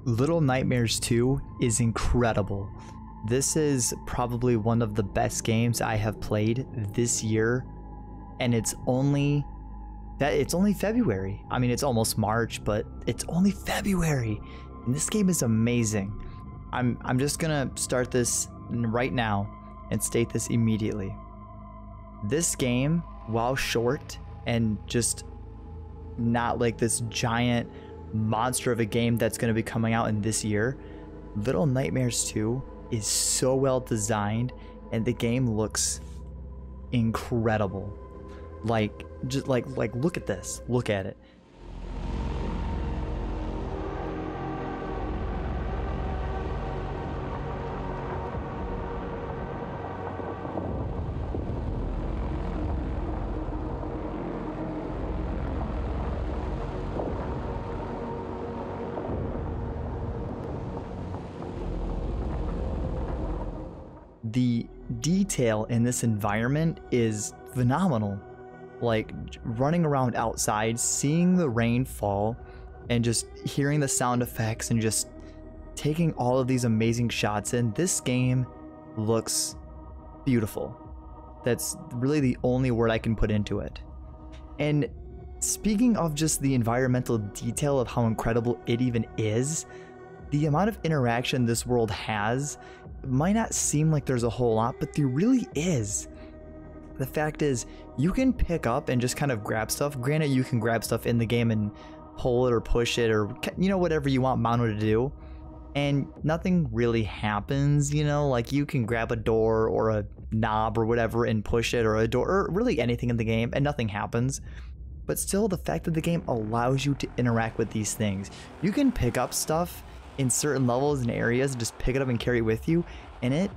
Little Nightmares 2 is incredible. This is probably one of the best games I have played this year, and it's only February. I mean, it's almost March, but it's only February, and this game is amazing. I'm just gonna start this right now and state this immediately. This game, while short and just not like this giant monster of a game that's going to be coming out in this year, Little Nightmares 2 is so well designed, and the game looks incredible. Like look at this. Look at it. The detail in this environment is phenomenal. Like running around outside, seeing the rain fall, and just hearing the sound effects and just taking all of these amazing shots in. This game looks beautiful. That's really the only word I can put into it. And speaking of just the environmental detail of how incredible it even is, the amount of interaction this world has might not seem like there's a whole lot, but there really is. The fact is, you can pick up and just kind of grab stuff. Granted, you can grab stuff in the game and pull it or push it or, you know, whatever you want Mono to do, and nothing really happens, you know? Like, you can grab a door or a knob or whatever and push it, or a door, or really anything in the game, and nothing happens. But still, the fact that the game allows you to interact with these things. You can pick up stuff in certain levels and areas and just pick it up and carry it with you, and it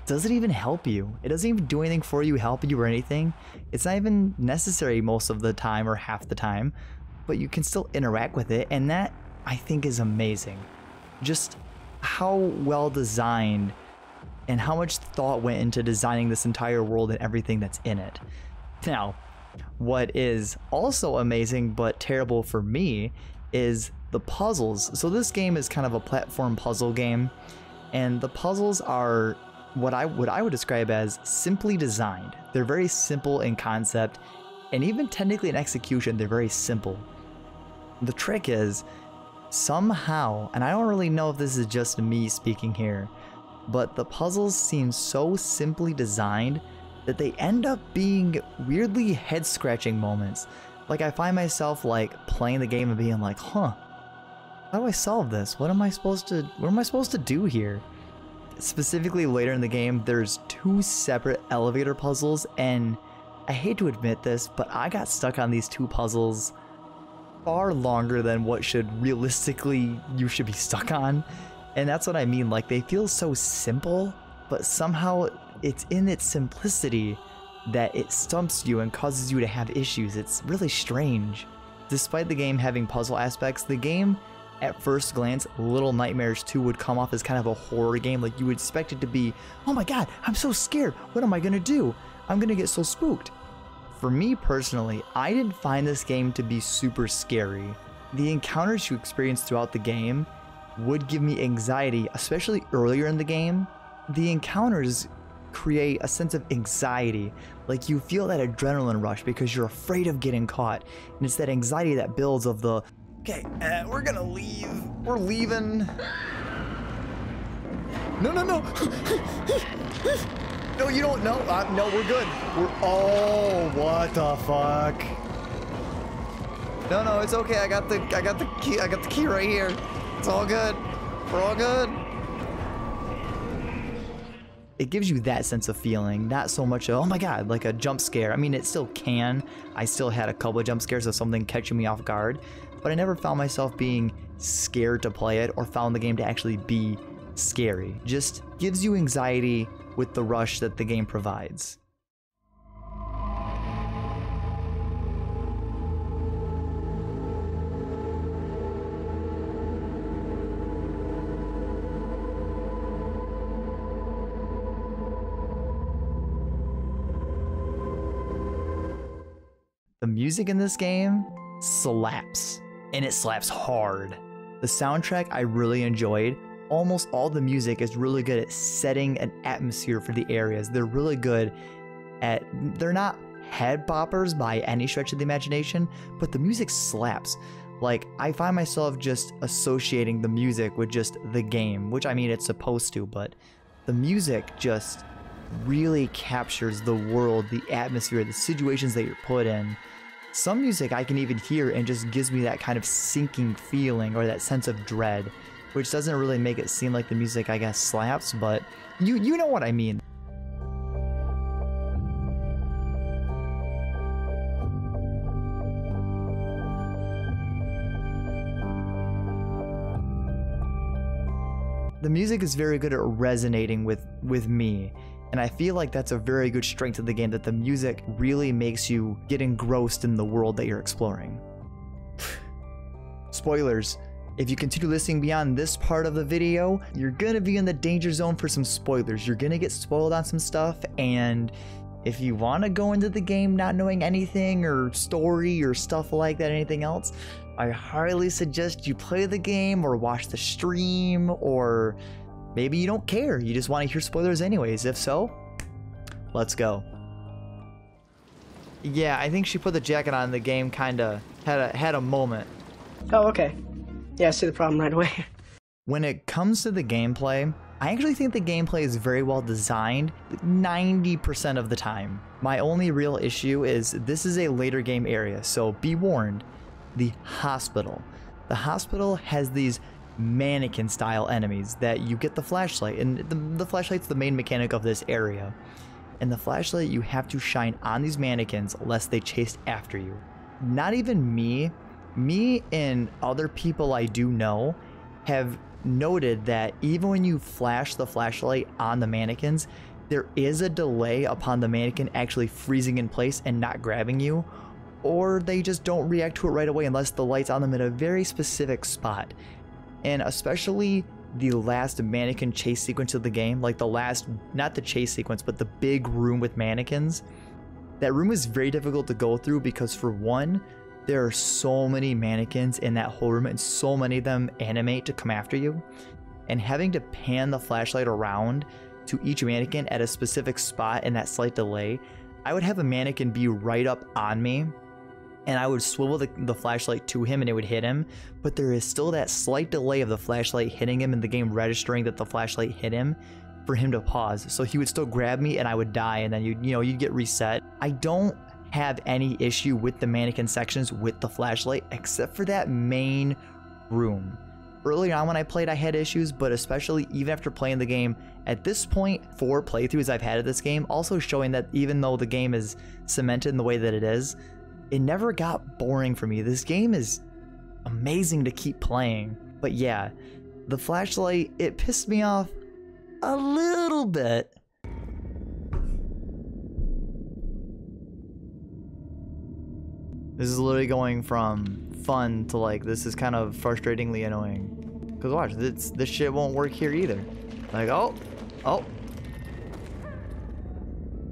doesn't even help you. It doesn't even do anything for you, help you, or anything. It's not even necessary most of the time or half the time, but you can still interact with it, and that, I think, is amazing. Just how well designed and how much thought went into designing this entire world and everything that's in it. Now, what is also amazing but terrible for me is the puzzles. So this game is kind of a platform puzzle game, and the puzzles are what I would describe as simply designed. They're very simple in concept, and even technically in execution, they're very simple. The trick is, somehow, and I don't really know if this is just me speaking here, but the puzzles seem so simply designed that they end up being weirdly head-scratching moments. Like, I find myself like playing the game and being like, huh, how do I solve this? What am I supposed to do here? Specifically later in the game, there's 2 separate elevator puzzles, and I hate to admit this, but I got stuck on these 2 puzzles far longer than what you should be stuck on. And that's what I mean, like, they feel so simple, but somehow it's in its simplicity that it stumps you and causes you to have issues. It's really strange. Despite the game having puzzle aspects, the game, at first glance, Little Nightmares 2 would come off as kind of a horror game. Like, you would expect it to be, oh my god, I'm so scared, what am I gonna do? I'm gonna get so spooked. For me personally, I didn't find this game to be super scary. The encounters you experience throughout the game would give me anxiety, especially earlier in the game. The encounters create a sense of anxiety, like you feel that adrenaline rush because you're afraid of getting caught, and it's that anxiety that builds of the, okay, we're gonna leave. We're leaving. No, no, no. No, you don't know. No, we're good. Oh, what the fuck? No, no, it's okay. I got the key. I got the key right here. It's all good. We're all good. It gives you that sense of feeling, not so much oh my god, like a jump scare. I mean, it still can. I still had a couple of jump scares of something catching me off guard, but I never found myself being scared to play it or found the game to actually be scary. Just gives you anxiety with the rush that the game provides. The music in this game slaps, and it slaps hard. The soundtrack I really enjoyed. Almost all the music is really good at setting an atmosphere for the areas. They're really good at, they're not head boppers by any stretch of the imagination, but the music slaps. Like, I find myself just associating the music with just the game, which I mean, it's supposed to, but the music just really captures the world, the atmosphere, the situations that you're put in. Some music I can even hear and just gives me that kind of sinking feeling or that sense of dread, which doesn't really make it seem like the music, I guess, slaps, but you know what I mean. The music is very good at resonating with me, and I feel like that's a very good strength of the game, that the music really makes you get engrossed in the world that you're exploring. Spoilers. If you continue listening beyond this part of the video, you're gonna be in the danger zone for some spoilers. You're gonna get spoiled on some stuff, and if you wanna go into the game not knowing anything or story or stuff like that, anything else, I highly suggest you play the game or watch the stream, or maybe you don't care, you just want to hear spoilers anyways. If so, let's go. Yeah, I think she put the jacket on, the game kinda had a moment. Oh, okay. Yeah, I see the problem right away. When it comes to the gameplay, I actually think the gameplay is very well designed 90% of the time. My only real issue is this is a later game area, so be warned. The hospital. The hospital has these mannequin style enemies that you get the flashlight, and the flashlight's the main mechanic of this area. And the flashlight you have to shine on these mannequins lest they chase after you. Not even me and other people I do know have noted that even when you flash the flashlight on the mannequins, there is a delay upon the mannequin actually freezing in place and not grabbing you, or they just don't react to it right away unless the light's on them in a very specific spot. And especially the last mannequin chase sequence of the game, like the last, not the chase sequence, but the big room with mannequins. That room is very difficult to go through because, for one, there are so many mannequins in that whole room and so many of them animate to come after you. And having to pan the flashlight around to each mannequin at a specific spot in that slight delay, I would have a mannequin be right up on me, and I would swivel the flashlight to him and it would hit him, but there is still that slight delay of the flashlight hitting him and the game registering that the flashlight hit him for him to pause. So he would still grab me and I would die, and then you'd get reset. I don't have any issue with the mannequin sections with the flashlight except for that main room. Earlier on when I played I had issues, but especially even after playing the game at this point, 4 playthroughs I've had of this game, also showing that even though the game is cemented in the way that it is, it never got boring for me. This game is amazing to keep playing. But yeah, the flashlight, it pissed me off a little bit. This is literally going from fun to like, this is kind of frustratingly annoying. Cause watch, this shit won't work here either. Like, oh.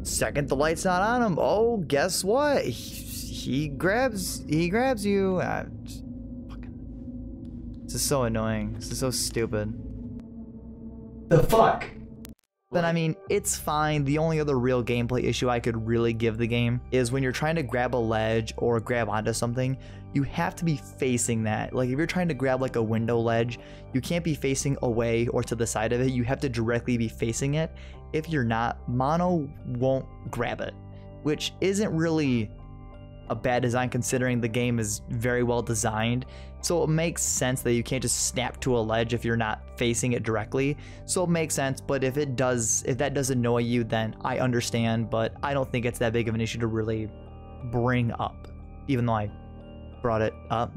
Second the light's not on him. Oh, guess what? He grabs you. This is so annoying. This is so stupid. The fuck? But I mean, it's fine. The only other real gameplay issue I could really give the game is when you're trying to grab a ledge or grab onto something, you have to be facing that. Like if you're trying to grab like a window ledge, you can't be facing away or to the side of it. You have to directly be facing it. If you're not, Mono won't grab it, which isn't really a bad design considering the game is very well designed. So it makes sense that you can't just snap to a ledge if you're not facing it directly. So it makes sense, but if that does annoy you, then I understand, but I don't think it's that big of an issue to really bring up, even though I brought it up.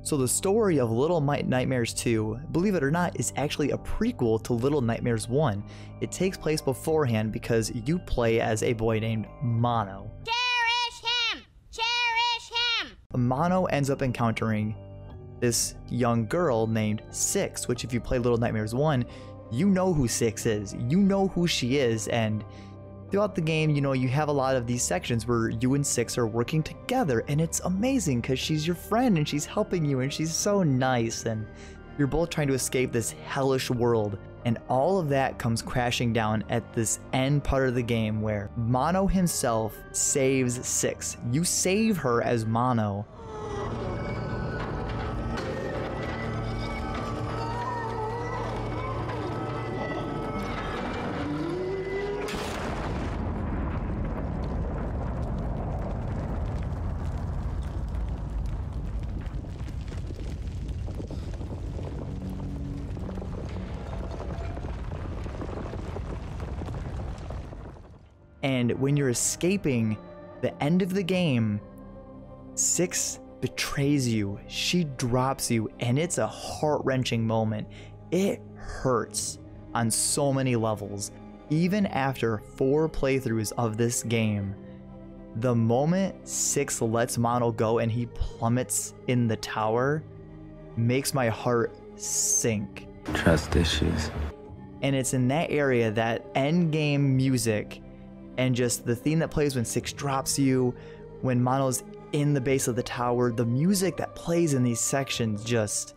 So the story of Little Nightmares 2, believe it or not, is actually a prequel to Little Nightmares 1. It takes place beforehand because you play as a boy named Mono. Cherish him! Cherish him! Mono ends up encountering this young girl named Six, which if you play Little Nightmares 1, you know who Six is. You know who she is, and throughout the game, you know, you have a lot of these sections where you and Six are working together, and it's amazing because she's your friend and she's helping you and she's so nice, and you're both trying to escape this hellish world. And all of that comes crashing down at this end part of the game where Mono himself saves Six. You save her as Mono. And when you're escaping the end of the game, Six betrays you. She drops you, and it's a heart-wrenching moment. It hurts on so many levels. Even after 4 playthroughs of this game, the moment Six lets Mono go and he plummets in the tower makes my heart sink. Trust issues. And it's in that area that end game music and just the theme that plays when Six drops you, when Mono's in the base of the tower, the music that plays in these sections just...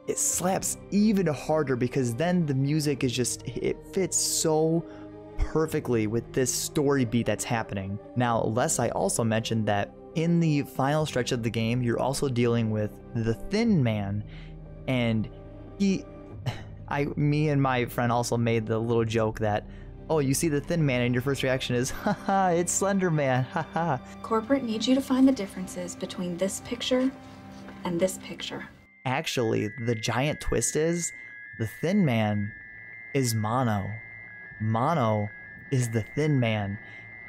it slaps even harder because then the music is just, it fits so perfectly with this story beat that's happening. Now, lest I also mentioned that in the final stretch of the game, you're also dealing with the Thin Man, and me and my friend also made the little joke that, oh, you see the Thin Man and your first reaction is, haha, it's Slender Man, haha. Corporate needs you to find the differences between this picture and this picture. Actually, the giant twist is the Thin Man is Mono. Mono is the Thin Man.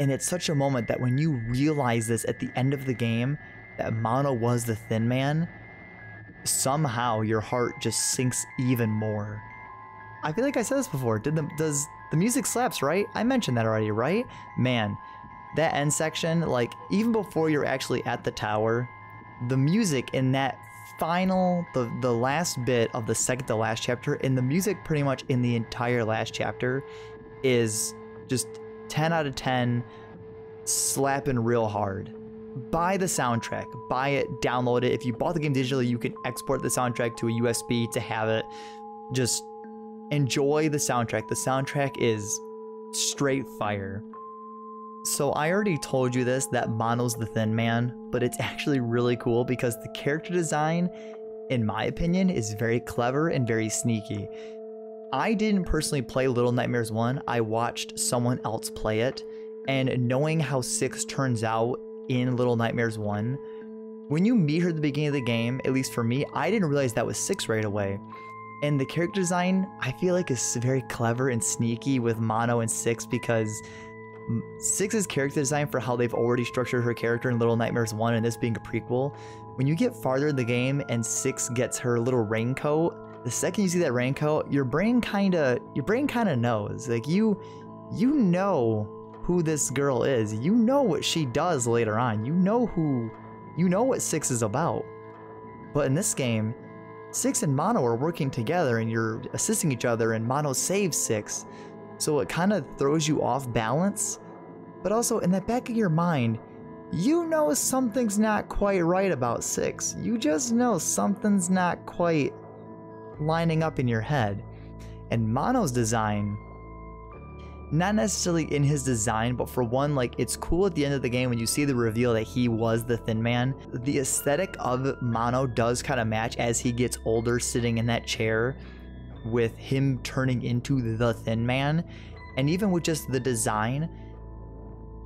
And it's such a moment that when you realize this at the end of the game, that Mono was the Thin Man, somehow your heart just sinks even more. I feel like I said this before. Does the music slaps, right? I mentioned that already, right? Man, that end section, like even before you're actually at the tower, the music in that final, the last bit of the second to last chapter, and the music pretty much in the entire last chapter is just 10 out of 10, slapping real hard. Buy the soundtrack, buy it, download it. If you bought the game digitally, you can export the soundtrack to a USB to have it. Just enjoy the soundtrack. The soundtrack is straight fire. So I already told you this, that Mono's the Thin Man, but it's actually really cool because the character design, in my opinion, is very clever and very sneaky. I didn't personally play Little Nightmares 1, I watched someone else play it, and knowing how Six turns out in Little Nightmares 1, when you meet her at the beginning of the game, at least for me, I didn't realize that was Six right away. And the character design, I feel like, is very clever and sneaky with Mono and Six because Six's character design for how they've already structured her character in Little Nightmares 1 and this being a prequel, when you get farther in the game and Six gets her little raincoat, the second you see that raincoat, your brain kinda knows. Like you know who this girl is. You know what she does later on. You know what Six is about. But in this game, Six and Mono are working together and you're assisting each other and Mono saves Six. So it kind of throws you off balance, but also in the back of your mind, you know something's not quite right about Six. You just know something's not quite lining up in your head. And Mono's design, not necessarily in his design, but for one, like, it's cool at the end of the game when you see the reveal that he was the Thin Man. The aesthetic of Mono does kind of match as he gets older, sitting in that chair with him turning into the Thin Man. And even with just the design,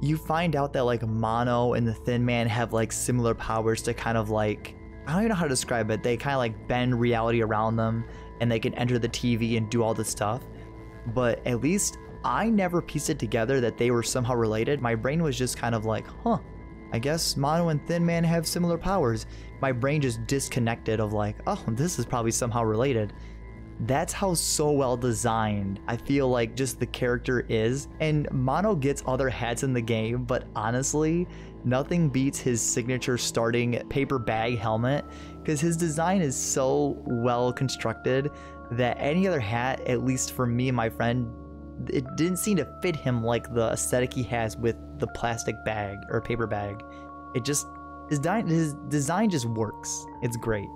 you find out that like Mono and the Thin Man have like similar powers to kind of like, I don't even know how to describe it. They kind of like bend reality around them and they can enter the TV and do all this stuff. But at least I never pieced it together that they were somehow related. My brain was just kind of like, huh, I guess Mono and Thin Man have similar powers. My brain just disconnected of like, oh, this is probably somehow related. That's how so well designed I feel like just the character is. And Mono gets other hats in the game, but honestly, nothing beats his signature starting paper bag helmet, because his design is so well constructed that any other hat, at least for me and my friend, it didn't seem to fit him like the aesthetic he has with the plastic bag or paper bag. It just, his design just works. It's great.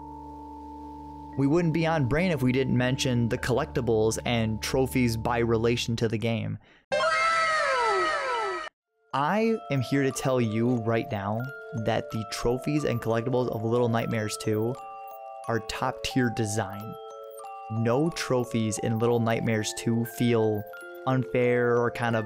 We wouldn't be on Brain if we didn't mention the collectibles and trophies by relation to the game. I am here to tell you right now that the trophies and collectibles of Little Nightmares 2 are top tier design. No trophies in Little Nightmares 2 feel unfair or kind of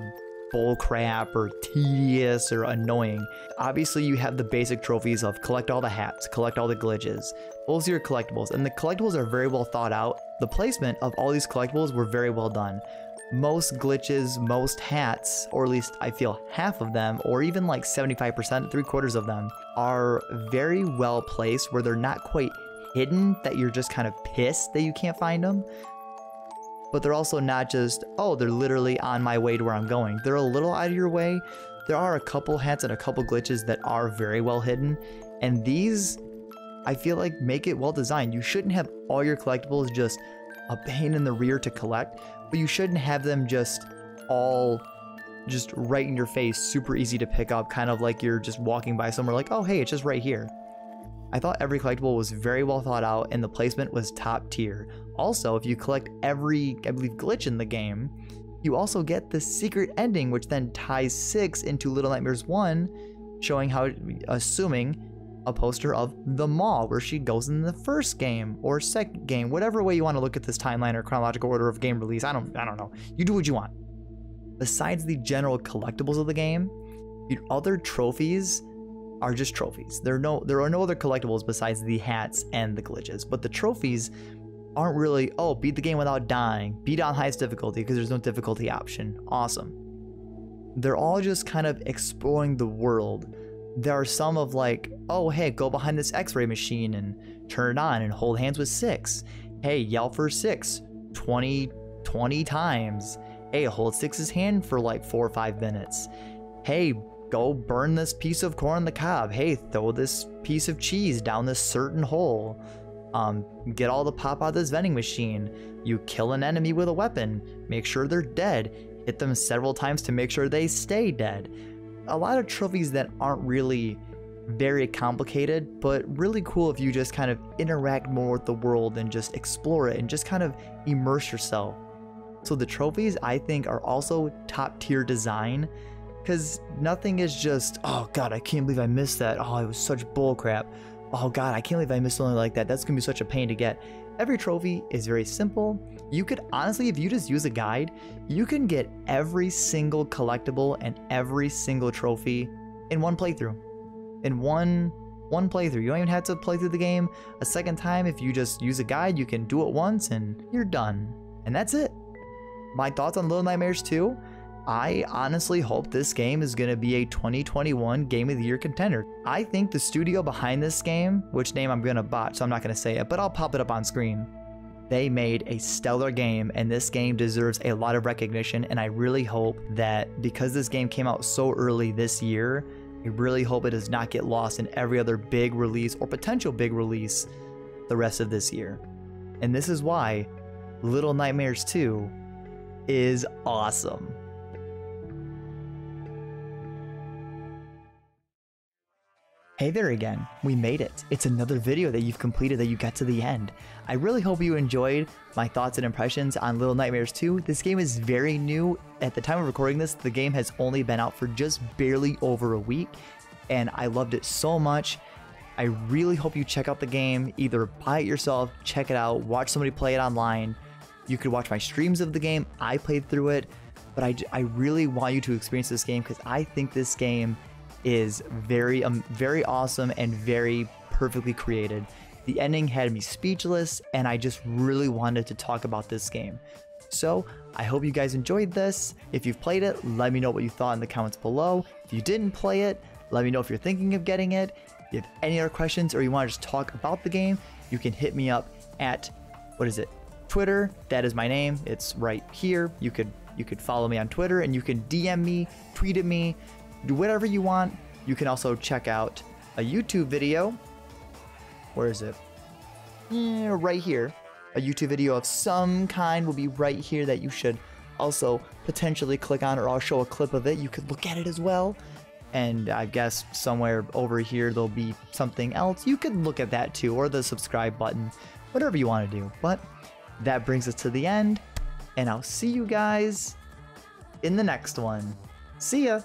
bullcrap or tedious or annoying. Obviously, you have the basic trophies of collect all the hats, collect all the glitches. Those are your collectibles, and the collectibles are very well thought out. The placement of all these collectibles were very well done. Most glitches, most hats, or at least I feel half of them, or even like 75%, 3/4 of them, are very well placed where they're not quite hidden that you're just kind of pissed that you can't find them. But they're also not just, oh, they're literally on my way to where I'm going. They're a little out of your way. There are a couple hats and a couple glitches that are very well hidden. And these, I feel like, make it well designed. You shouldn't have all your collectibles just a pain in the rear to collect, but you shouldn't have them just all just right in your face, super easy to pick up, kind of like you're just walking by somewhere like, oh, hey, it's just right here. I thought every collectible was very well thought out and the placement was top tier. Also, if you collect every, I believe, glitch in the game, you also get the secret ending, which then ties 6 into Little Nightmares 1, showing how, assuming, a poster of the mall where she goes in the first game or second game, whatever way you want to look at this timeline or chronological order of game release. I don't know. You do what you want. Besides the general collectibles of the game, the other trophies are just trophies. There are no other collectibles besides the hats and the glitches, but the trophies aren't really, oh, beat the game without dying, beat on highest difficulty because there's no difficulty option. Awesome. They're all just kind of exploring the world. There are some of like, oh, hey, go behind this x-ray machine and turn it on and hold hands with 6. Hey, yell for 6 20 times. Hey, hold 6's hand for like 4 or 5 minutes. Hey, go burn this piece of corn on the cob. Hey, throw this piece of cheese down this certain hole. Get all the pop out of this vending machine. You kill an enemy with a weapon. Make sure they're dead. Hit them several times to make sure they stay dead. A lot of trophies that aren't really very complicated, but really cool if you just kind of interact more with the world and just explore it and just kind of immerse yourself. So the trophies, I think, are also top tier design, because nothing is just, oh god, I can't believe I missed that. Oh, it was such bullcrap. Oh god, I can't believe I missed something like that. That's gonna be such a pain to get. Every trophy is very simple. You could honestly, if you just use a guide, you can get every single collectible and every single trophy in one playthrough. In one playthrough. You don't even have to play through the game a second time. If you just use a guide, you can do it once and you're done. And that's it. My thoughts on Little Nightmares 2? I honestly hope this game is going to be a 2021 Game of the Year contender. I think the studio behind this game, which name I'm going to botch, so I'm not going to say it, but I'll pop it up on screen. They made a stellar game, and this game deserves a lot of recognition, and I really hope that because this game came out so early this year, I really hope it does not get lost in every other big release or potential big release the rest of this year. And this is why Little Nightmares 2 is awesome. Hey there again, we made it. It's another video that you've completed, that you got to the end. I really hope you enjoyed my thoughts and impressions on Little Nightmares 2. This game is very new. At the time of recording this, the game has only been out for just barely over a week, and I loved it so much. I really hope you check out the game, either buy it yourself, check it out, watch somebody play it online. You could watch my streams of the game. I played through it, but I really want you to experience this game because I think this game is very awesome and very perfectly created. The ending had me speechless, and I just really wanted to talk about this game. So I hope you guys enjoyed this. If you've played it, let me know what you thought in the comments below. If you didn't play it, Let me know if you're thinking of getting it. If you have any other questions or you want to just talk about the game, you can hit me up at, Twitter. That is my name. It's right here. You could follow me on Twitter, and you can DM me, tweet at me, do whatever you want. You can also check out a YouTube video. Where is it? Right here. A YouTube video of some kind will be right here that you should also potentially click on, or I'll show a clip of it. You could look at it as well. And I guess somewhere over here there'll be something else. You could look at that too, or the subscribe button, whatever you want to do. But that brings us to the end, and I'll see you guys in the next one. See ya!